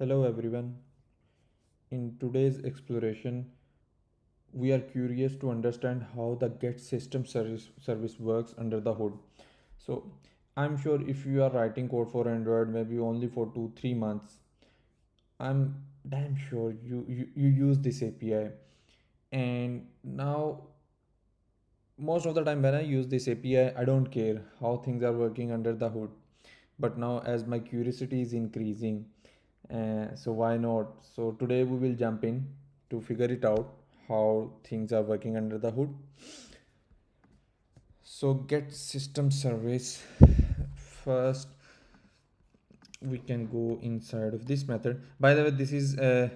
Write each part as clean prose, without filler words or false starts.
Hello everyone. In today's exploration, we are curious to understand how the get system service works under the hood. So, I'm sure if you are writing code for Android maybe only for 2 3 months, I'm damn sure you use this API. And now most of the time when I use this API, I don't care how things are working under the hood. But now as my curiosity is increasing, so why not? So today we will jump in to figure it out how things are working under the hood. So get system service. First we can go inside of this method. By the way, this is a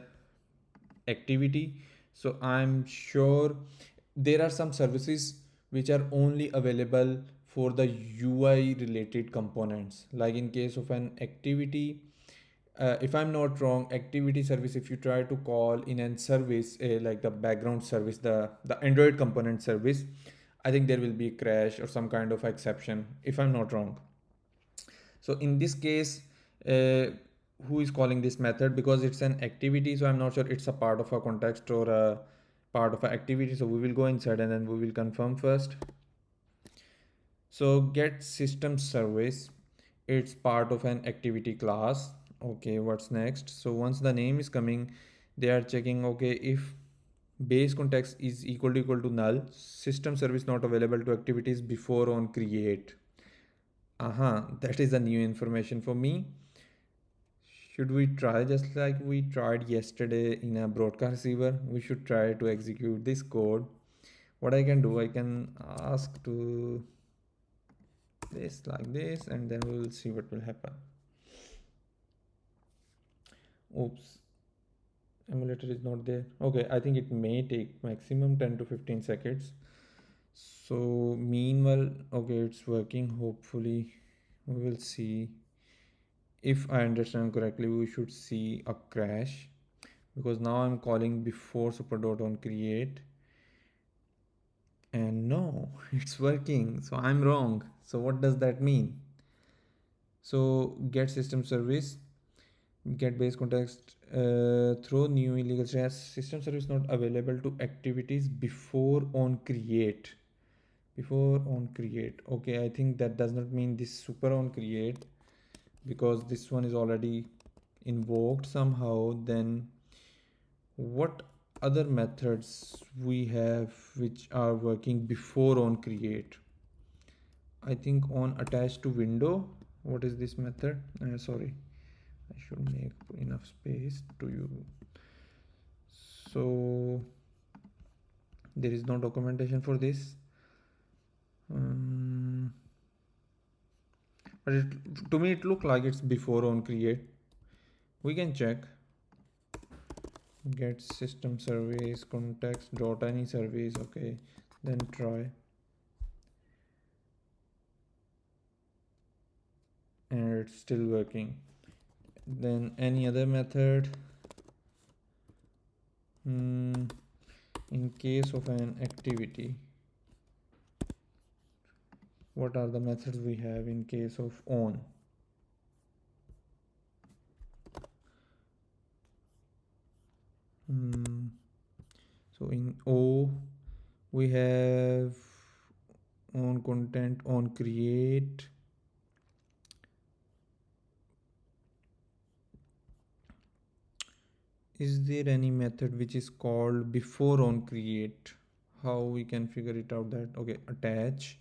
activity, so I'm sure there are some services which are only available for the UI related components. Like in case of an activity, if I'm not wrong, activity service, if you try to call in an service, like the background service, the Android component service, I think there will be a crash or some kind of exception, if I'm not wrong. So in this case, uh, who is calling this method? Because it's an activity, so I'm not sure it's a part of a context or a part of an activity. So we will go inside and then we will confirm first. So get system service, it's part of an activity class. Okay, what's next? So once the name is coming, they are checking, okay, if base context is equal to null, system service not available to activities before on create. That is a new information for me. Should we try just like we tried yesterday in a broadcast receiver? We should try to execute this code. What I can do, I can ask to this like this, and then we will see what will happen. Oops, emulator is not there. Okay, I think it may take maximum 10 to 15 seconds. So meanwhile, okay, it's working. Hopefully we will see. If I understand correctly, we should see a crash because now I'm calling before super on create, and no, it's working. So I'm wrong. So what does that mean? So get system service, get base context, throw new illegal strings. System service not available to activities before on create. Before on create. Okay, I think that does not mean this super on create, because this one is already invoked somehow. Then what other methods we have which are working before on create? I think on attach to window. What is this method? Sorry, I should make enough space to you. So there is no documentation for this. But to me it look like it's before on create. We can check. Get system service context dot any service. Okay, then try, and it's still working. Then any other method. In case of an activity, what are the methods we have in case of on? So in O we have on content, on create. Is there any method which is called before on create? How we can figure it out? That okay, attach,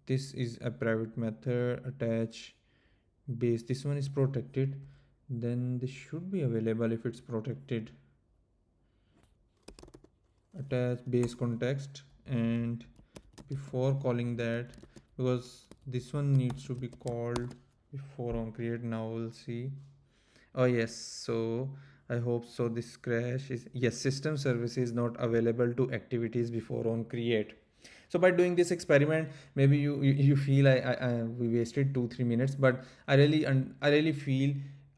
this is a private method. Attach base, this one is protected, then this should be available if it's protected. Attach base context, and before calling that, because this one needs to be called before on create. Now we'll see. Oh yes, so I hope so. This crash is, yes, system service is not available to activities before on create. So by doing this experiment, maybe you feel I we wasted 2 3 minutes, but I really feel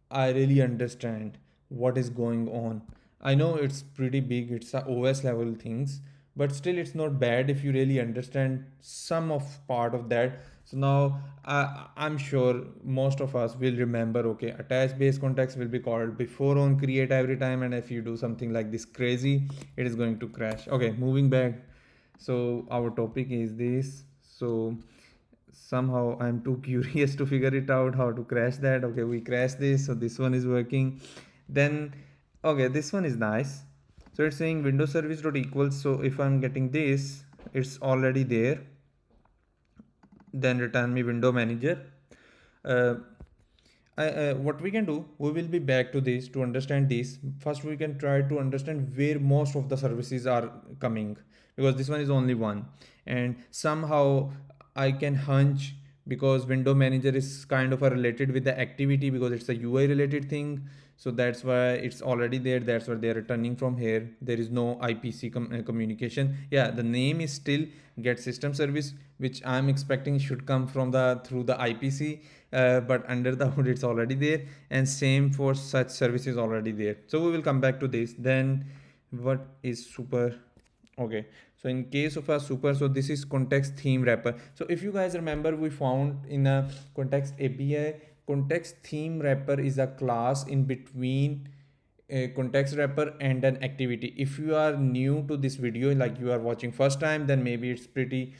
I really understand what is going on. I know it's pretty big, it's a OS level things, but still it's not bad if you really understand some of part of that. So now I'm sure most of us will remember, okay, attach base context will be called before on create every time, and if you do something like this crazy, it is going to crash. Okay, moving back. So our topic is this. So somehow I'm too curious to figure it out how to crash that. Okay, we crash this, so this one is working. Then okay, this one is nice. So it's saying windows service dot equals. So if I'm getting this, it's already there. Then return me window manager. uh, what we can do, we will be back to this to understand this. First we can try to understand where most of the services are coming, because this one is only one, and somehow I can hunch, because window manager is kind of a related with the activity, because it's a UI related thing. So that's why it's already there, that's why they're returning from here. There is no IPC communication. Yeah, the name is still get system service, which I'm expecting should come from the through the IPC, but under the hood it's already there, and same for such services already there. So we will come back to this. Then what is super? Okay, so in case of a super, so this is context theme wrapper. So if you guys remember, we found in a context API, context theme wrapper is a class in between a context wrapper and an activity. If you are new to this video, like you are watching first time, then maybe it's pretty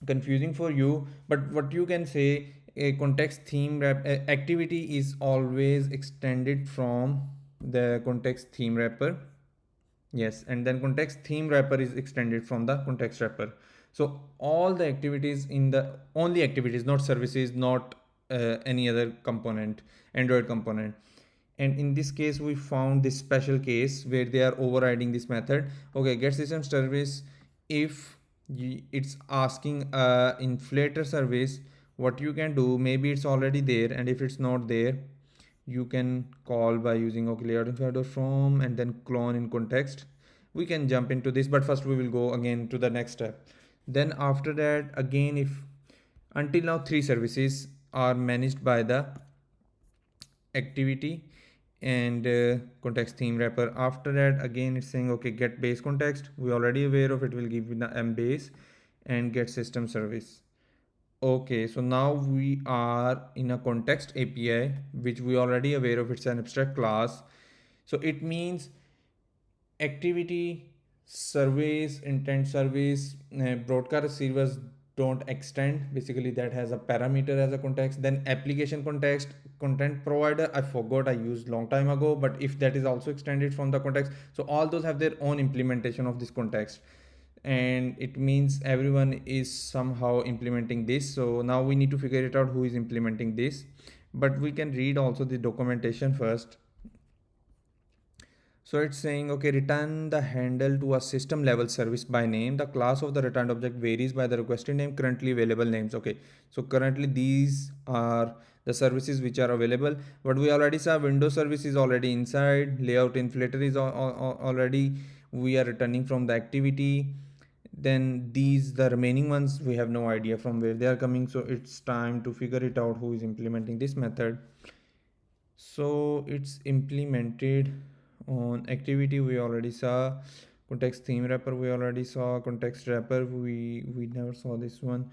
confusing for you. But what you can say, a context theme wrap activity is always extended from the context theme wrapper. Yes, and then context theme wrapper is extended from the context wrapper. So all the activities in the only activities, not services, not any other component, Android component. And in this case, we found this special case where they are overriding this method. Okay, get system service. If it's asking inflator service, what you can do, maybe it's already there, and if it's not there, you can call by using from and then clone in context. We can jump into this, but first we will go again to the next step. Then after that, again, if until now three services are managed by the activity and context theme wrapper. After that, again, it's saying okay, get base context, we already aware of it, will give you the m base, and get system service. Okay, so now we are in a context API, which we already aware of, it's an abstract class. So it means activity, service, intent service, broadcast receivers don't extend. Basically, that has a parameter as a context. Then application context, content provider. I forgot, I used long time ago, but if that is also extended from the context, so all those have their own implementation of this context, and it means everyone is somehow implementing this. So now we need to figure it out who is implementing this, but we can read also the documentation first. So it's saying, okay, return the handle to a system level service by name. The class of the returned object varies by the requested name, currently available names. Okay, so currently these are the services which are available. But we already saw Windows service is already inside, layout inflator is already, we are returning from the activity. Then these, the remaining ones, we have no idea from where they are coming. So it's time to figure it out who is implementing this method. So it's implemented on activity, we already saw. Context theme wrapper, we already saw. Context wrapper, we never saw this one.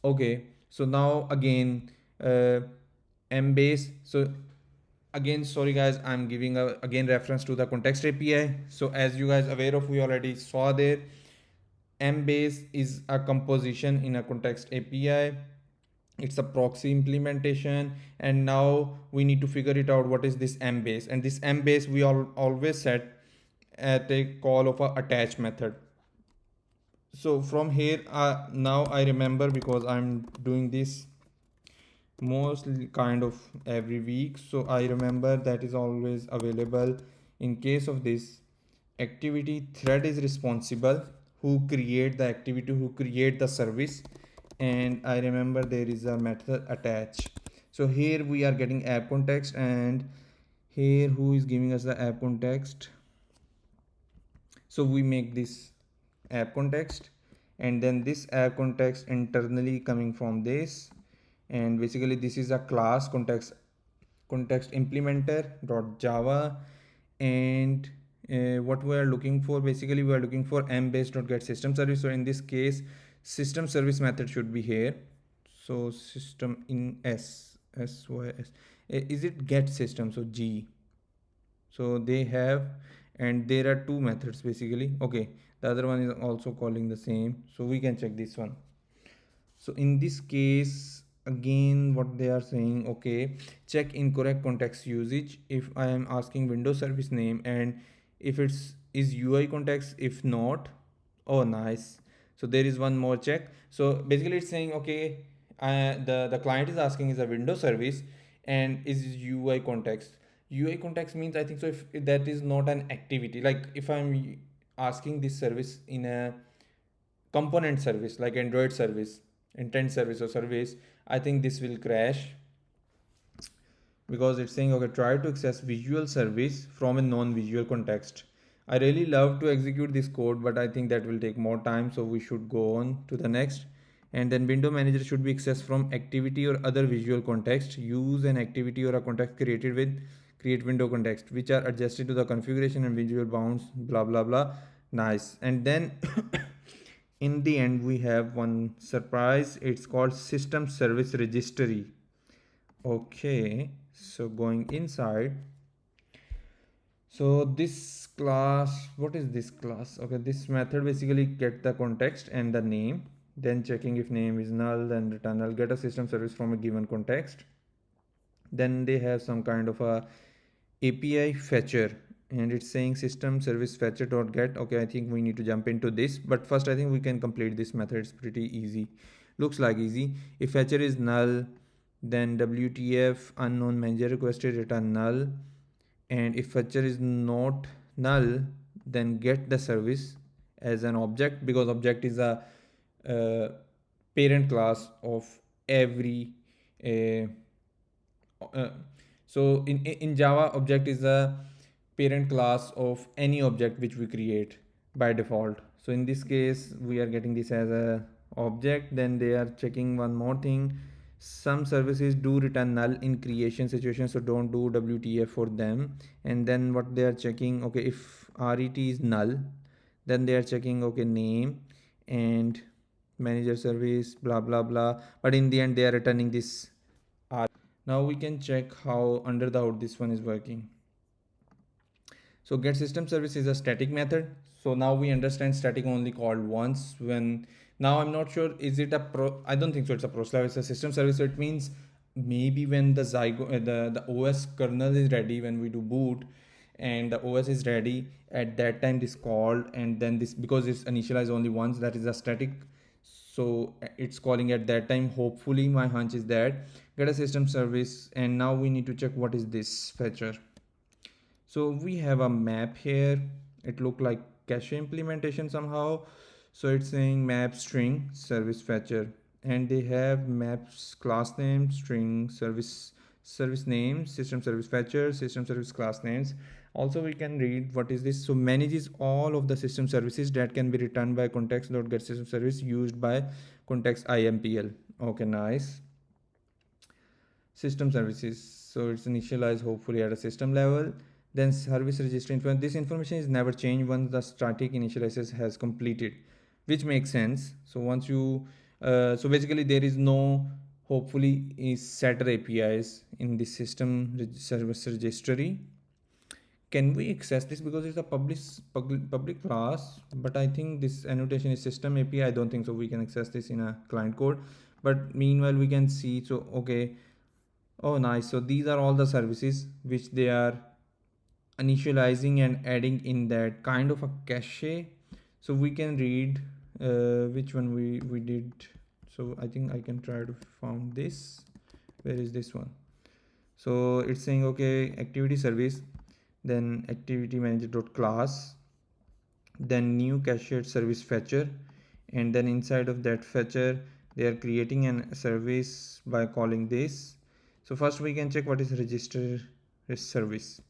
Okay, so now again, uh, mbase. So again, sorry guys, I'm giving a again reference to the context API. So as you guys aware of, we already saw there, mbase is a composition in a context API. It's a proxy implementation, and now we need to figure it out what is this mbase. And this mbase we always set at a call of a attach method. So from here, now I remember, because I'm doing this mostly kind of every week, so I remember that is always available. In case of this activity, thread is responsible who create the activity, who create the service, and I remember there is a method attach. So here we are getting app context, and here who is giving us the app context. So we make this app context, and then this app context internally coming from this, and basically this is a class context implementer dot java. And what we are looking for, basically we are looking for mbase dot get system service. So in this case, system service method should be here. So system in sys, is it get system, so G. So they have, and there are two methods basically. Okay, the other one is also calling the same, so we can check this one. So in this case, again what they are saying, okay, check incorrect context usage if I am asking Windows service name, and if it's is UI context, if not. Oh nice. So there is one more check. So basically it's saying, okay, the client is asking is a Windows service and is UI context. UI context means, I think so, if that is not an activity, like if I'm asking this service in a component service like Android service, intent service or service, I think this will crash, because it's saying, okay, try to access visual service from a non-visual context. I really love to execute this code, but I think that will take more time, so we should go on to the next. And then window manager should be accessed from activity or other visual context. Use an activity or a context created with create window context, which are adjusted to the configuration and visual bounds, blah blah blah. Nice. And then in the end we have one surprise, it's called system service registry. Okay, so going inside, so this class, what is this class? Okay, this method basically get the context and the name, then checking if name is null, then return null, get a system service from a given context. Then they have some kind of a API fetcher, and it's saying system service fetcher dot get. Okay, I think we need to jump into this, but first I think we can complete this method. It's pretty easy, looks like easy. If fetcher is null, then WTF unknown manager requested return null, and if fetcher is not null, then get the service as an object, because object is a uh, parent class of every uh, uh, so in Java, object is a parent class of any object which we create by default. So in this case we are getting this as a object. Then they are checking one more thing, some services do return null in creation situation, so don't do WTF for them. And then what they are checking, okay, if RET is null, then they are checking, okay, name and manager service, blah blah blah, but in the end they are returning this. Now we can check how under the hood this one is working. So getSystemService is a static method. So now we understand static only called once when, now I'm not sure, is it a pro, I don't think so, it's a proslab, it's a system service. So it means maybe when the the OS kernel is ready, when we do boot and the OS is ready, at that time this called, and then this, because it's initialized only once, that is a static, so it's calling at that time. Hopefully my hunch is that get a system service. And now we need to check what is this fetcher. So we have a map here, it looked like cache implementation somehow. So it's saying map string service fetcher, and they have maps class name string service name system service fetcher system service class names. Also we can read what is this. So manages all of the system services that can be returned by context.getSystemService used by context IMPL. Okay, nice. System services, so it's initialized hopefully at a system level. Then service registry information, this information is never changed once the static initialization has completed, which makes sense. So once you so basically there is no, hopefully, is setter APIs in the system service registry. Can we access this, because it's a public class, but I think this annotation is system API, I don't think so we can access this in a client code. But meanwhile we can see, so okay, oh nice. So these are all the services which they are initializing and adding in that kind of a cache. So we can read which one we did. So I think I can try to find this. Where is this one? So it's saying, okay, activity service, then activity manager dot class, then new cached service fetcher, and then inside of that fetcher they are creating an service by calling this. So first we can check what is register service.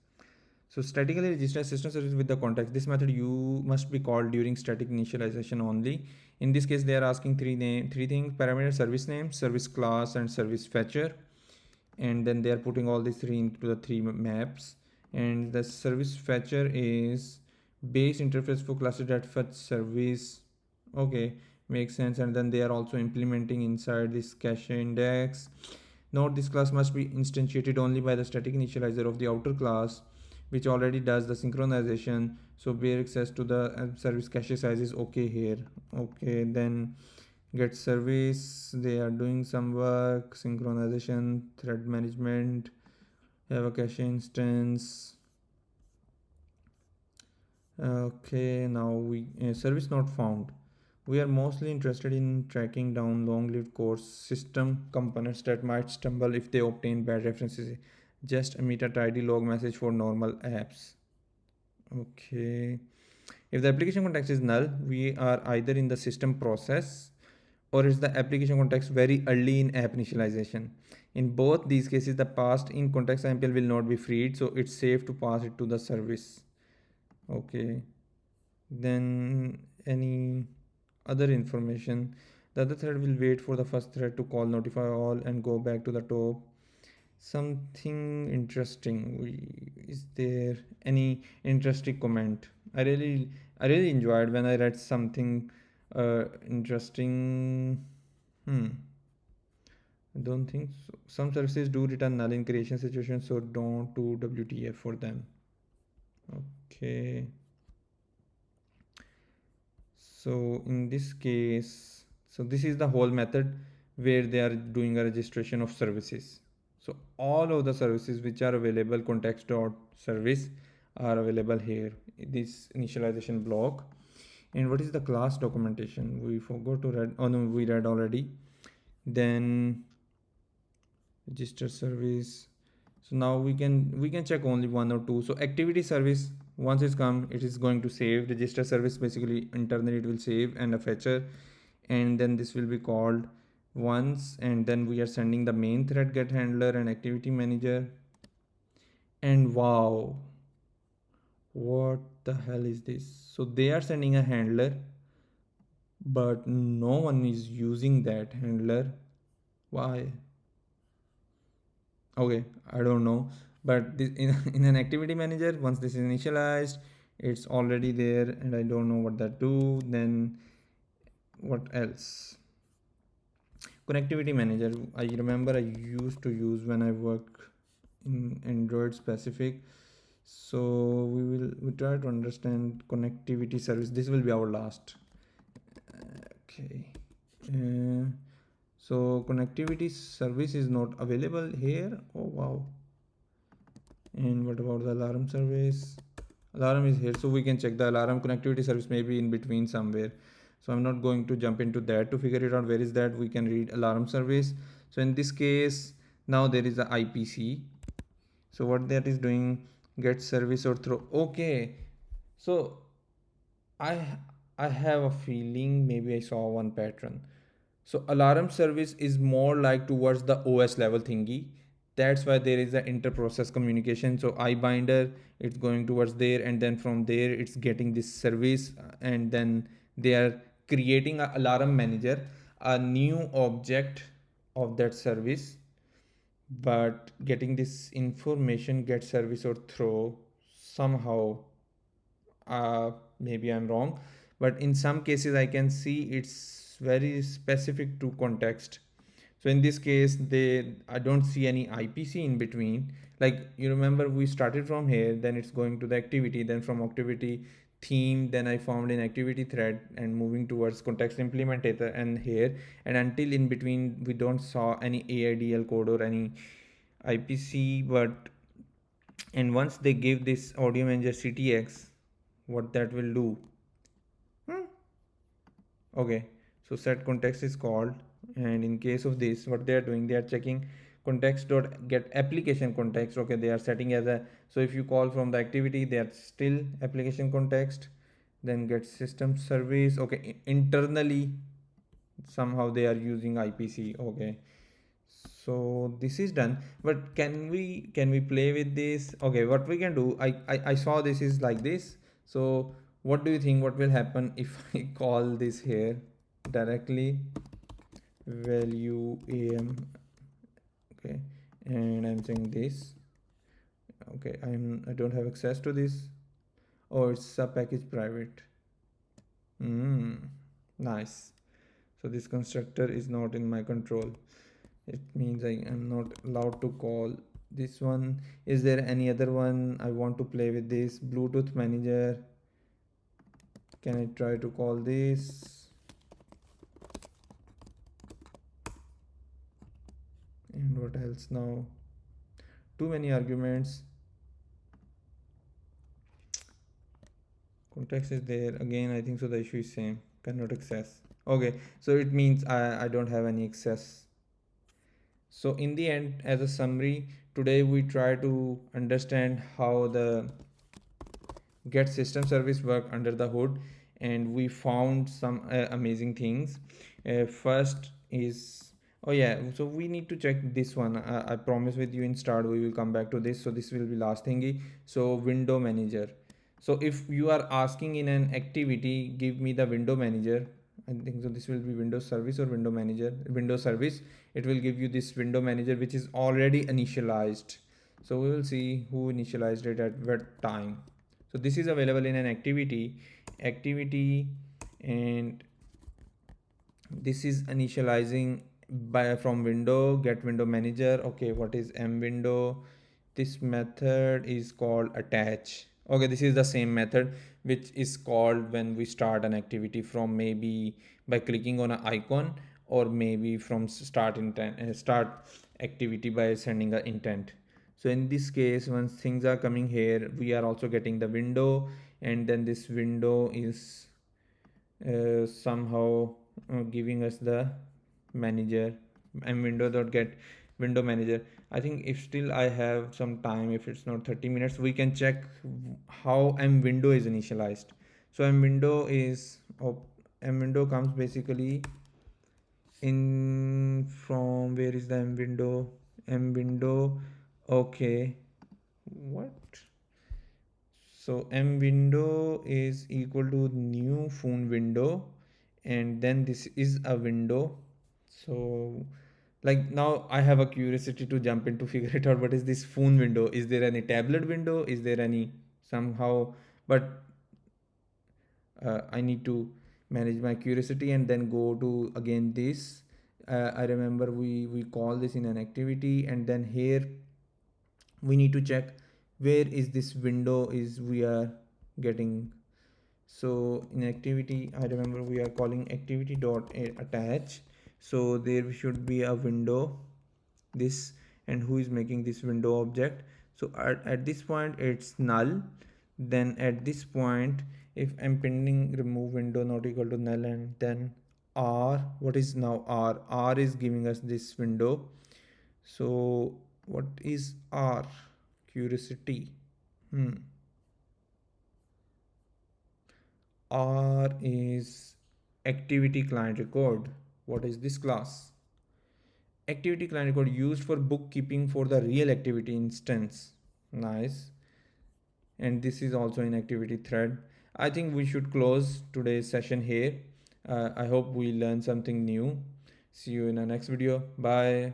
So statically register system service with the context. This method you must be called during static initialization only. In this case they are asking three things: parameter, service name, service class, and service fetcher. And then they are putting all these three into the three maps. And the service fetcher is base interface for classes that fetch service. Okay, Makes sense. And then they are also implementing inside this cache index. Note this class must be instantiated only by the static initializer of the outer class, which already does the synchronization. So bare access to the service cache size is okay here. Okay, then get service, they are doing some work, synchronization, thread management, have a cache instance. Okay, now we service not found. We are mostly interested in tracking down long-lived core system components that might stumble if they obtain bad references. Just emit a tidy log message for normal apps. Okay. If the application context is null, we are either in the system process or is the application context very early in app initialization. In both these cases, the passed in context MPL will not be freed, so it's safe to pass it to the service. Okay. Then any other information, the other thread will wait for the first thread to call notify all and go back to the top. Something interesting, is there any interesting comment? I really enjoyed when I read something interesting. Hmm, I don't think so. Some services do return null in creation situations, so don't do WTF for them. Okay, so in this case, so this is the whole method where they are doing a registration of services. So all of the services which are available context dot service are available here, this initialization block. And what is the class documentation? We forgot to read. Oh no, we read already. Then register service. So now we can check only one or two. So activity service, once it's come, it is going to save. Register service, basically internally it will save and a fetcher, and then this will be called once, and then we are sending the main thread get handler and activity manager. And wow, what the hell is this? So they are sending a handler, but no one is using that handler. Why? Okay, I don't know. But this, in an activity manager, once this is initialized, it's already there, and I don't know what that do. Then what else? Connectivity manager, I remember I used to use when I work in Android specific. So we try to understand connectivity service. This will be our last. Okay. uh, so connectivity service is not available here. Oh wow. And what about the alarm service? Alarm is here, so we can check the alarm connectivity service maybe in between somewhere. So I'm not going to jump into that to figure it out. Where is that? We can read alarm service. So in this case, now there is a IPC. So what that is doing, get service or throw. Okay, so I I have a feeling maybe I saw one pattern. So alarm service is more like towards the OS level thingy. That's why there is a inter-process communication. So iBinder, it's going towards there, and then from there it's getting this service, and then they are creating a alarm manager, a new object of that service, but getting this information get service or throw somehow. Maybe I'm wrong, but in some cases I can see it's very specific to context. So in this case, I don't see any IPC in between. Like you remember, we started from here, then it's going to the activity, then from activity theme, then I found an activity thread and moving towards context implementator and here, and until in between we don't saw any AIDL code or any IPC. But and once they give this audio manager CTX, what that will do? Hmm. Okay, so set context is called, and in case of this, what they are doing, they are checking context dot get application context. Okay, they are setting as a, so if you call from the activity, they are still application context. Then get system service. Okay, internally somehow they are using IPC. Okay, so this is done, but can we play with this? Okay, what we can do, I saw this is like this. So what do you think, what will happen if I call this here directly value am? Okay, and I'm saying this. Okay, I don't have access to this. Oh, it's a package private. Nice. So this constructor is not in my control. It means I am not allowed to call this one. Is there any other one I want to play with? This Bluetooth manager, can I try to call this? And what else now? Too many arguments. Context is there again. I think so the issue is same, cannot access. Okay, so it means I don't have any access. So in the end, as a summary, today we try to understand how the get system service work under the hood, and we found some amazing things. First is, oh yeah, so we need to check this one. I promise with you in start we will come back to this, so this will be last thingy. So window manager, so if you are asking in an activity give me the window manager, I think so this will be windows service or window manager. Window service, it will give you this window manager which is already initialized. So we will see who initialized it at what time. So this is available in an activity, and this is initializing by from window get window manager. Okay, what is m window? This method is called attach. Okay, this is the same method which is called when we start an activity from maybe by clicking on an icon, or maybe from start intent start activity by sending an intent. So in this case, once things are coming here, we are also getting the window, and then this window is somehow giving us the manager. M window dot get window manager. I think if still I have some time, if it's not 30 minutes, we can check how m window is initialized. So m window is m window comes basically in from, where is the m window? M window, okay, what? So m window is equal to new phone window, and then this is a window. So like now I have a curiosity to jump in to figure it out. What is this phone window? Is there any tablet window? Is there any somehow? But I need to manage my curiosity and then go to again this. I remember we call this in an activity, and then here we need to check where is this window is we are getting. So in activity, I remember we are calling activity dot attach. So there should be a window, this, and who is making this window object. So at this point it's null. Then at this point, if I'm pending remove window not equal to null, and then r, what is now r is giving us this window. So what is r? Curiosity. R is activity client record. What is this class? Activity client record used for bookkeeping for the real activity instance. Nice. And this is also in activity thread. I think we should close today's session here. I hope we learned something new. See you in the next video. Bye.